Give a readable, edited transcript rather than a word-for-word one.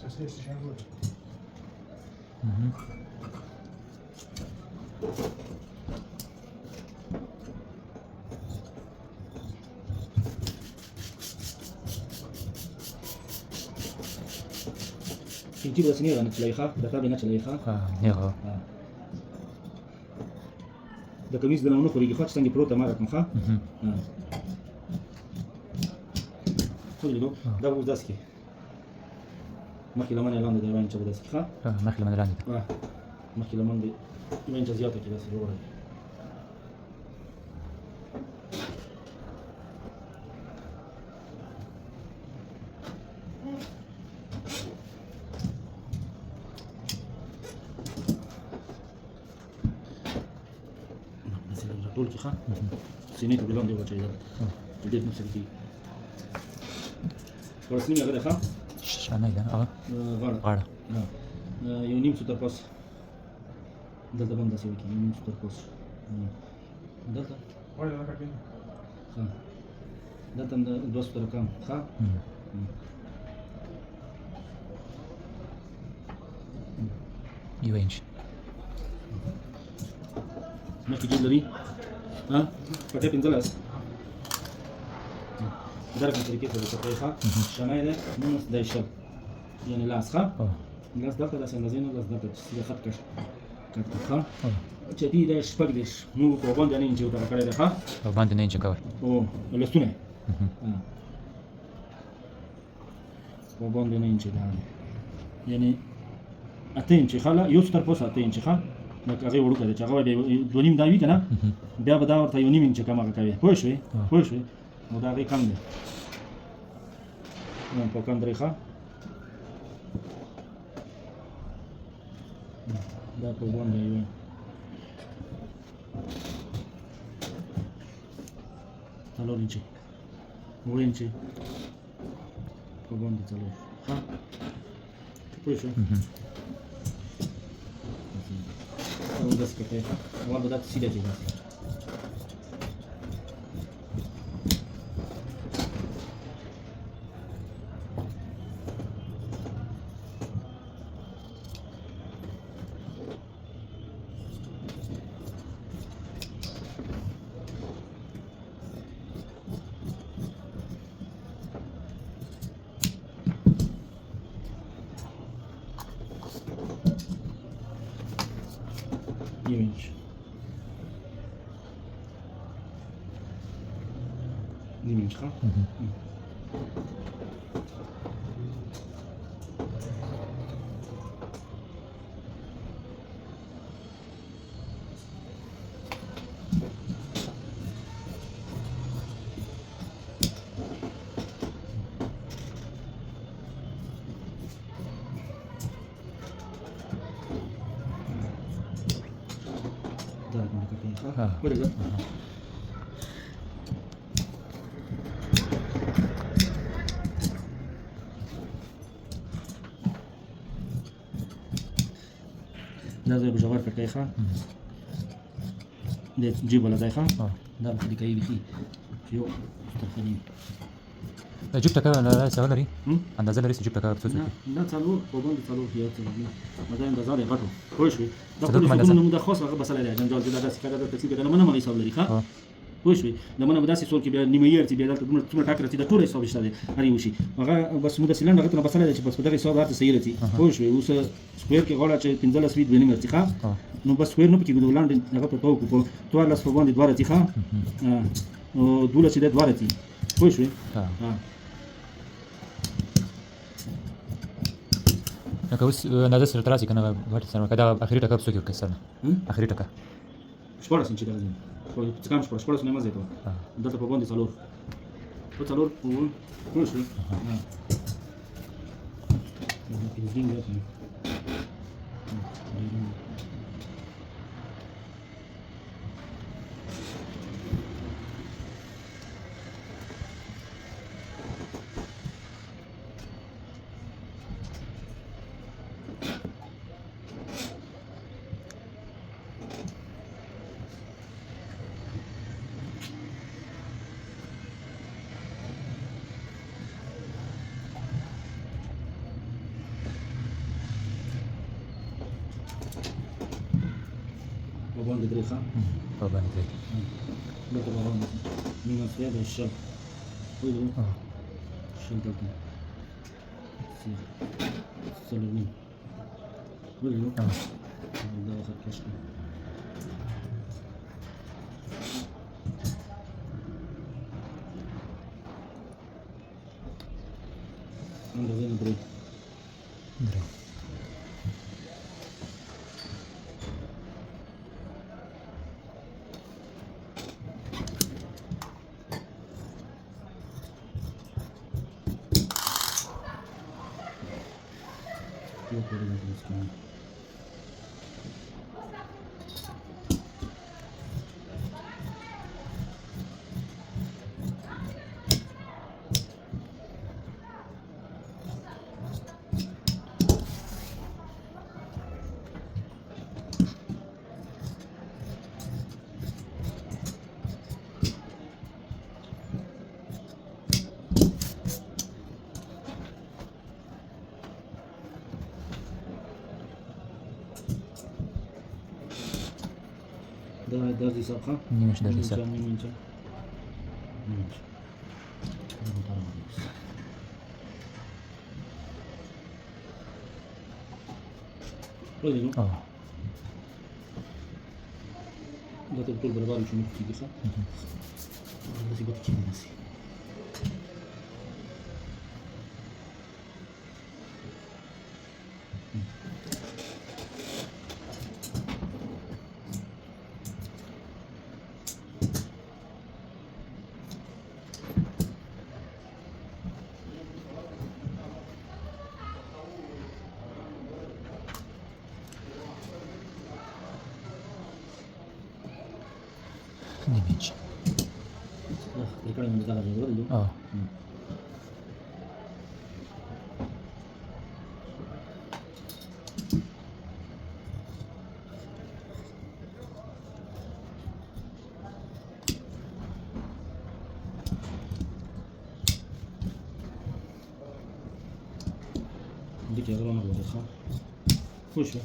Pinti bas ni ran tlaikha data bina tlaikha نيغا da kamis da naunu khurigi khat stangi prota mara kan kha خذ ده بو داسكي مخي لمن يلاند ده وين تشبه داسكي خا مخي لمن يلاند مخي لمن دي وين جزياتك كده سيرورا بس الرجل كي خا سينيت بلون دي وجهي ده جديد نفس الكي ورسمي هذا خا شامل غاړه یو نیم سوتر پاس دلته باندې سوي کې نیم سوتر پاس دلته وای دا کټین ها دلته د 2 سوتر کم ها یو انچ مخکې جوړ لري ها پټه پنځلاس درجة طريقة التطبيقها شمالة نص دايشل يعني لاسخة لاس دلتا لاس اندازينو لاس دلتا تسيجا خط كش كتخا تشتي داش بقدش مو كوبان دانين جو ترى كده خا كوبان دانين جو كور او الاستونه كوبان دانين جو يعني اتين شي خلا يوستر بوس اتين شي خا نك هغه ورکه چې هغه به دونیم دا وی کنه بیا به دا ورته یو نیم انچ کمه کوي پوه شوې نو دا غي کم دی نو په کم درېخه دا په باندې یو څلور انچ وړ انچ په باندې څلور ها پوه شو او داس کته او به دا سیده دی image ها What is it? ده زي بجوار في الكيخة ده تجيب ولا زيخة ده بخلي كيبي فيه فيو مستخدمين جبت كذا لا سوالة ري عند زال ريس جبت كذا بتوصل لا تسالو وبند تسالو فيها تسالو ما دام ده زال يغطو كويس ده كل يوم ده خاص بس على جنجال ده ده كذا ده تسيب ده ما لي سوالة ري خا كويس لما انا بداسي سول کې نیمه یې بیا دلته دومره ټاک راځي د ټوله حساب شته دی هرې وشي هغه بس موږ سیلان هغه ته بس لري چې بس دغه حساب راته صحیح راځي کويس اوس سکوير کې غواړم چې 15 سویت بنیم راځي ښا نو بس سکوير نو پکې ګولان هغه په توګه په توار لاس په باندې دواره راځي ښا او دوله چې د دواره راځي کويس لکه اوس اندازه سره تراسي کنه غټ سره کدا اخري ټکا څوک کسره اخري ټکا شپږ سنچ راځي څه کم شپږ نه مزه ته دلته په باندې څلور په څلور په شو دري خا طبعا دري لا تبغى من هذا الشاب ويلو الشاب ده سلمي ويلو ده أخذ كشف عنده زين دري دري يقول لك مسكين ده درجة سابقة نيمش درجة سابقة نيمش ويلو ده تقول بالبال شو نكتي صح؟ بس يبغى تكين ناسي نيمش الكلام اللي قاله ويلو ديك يا غرام الله يخا وش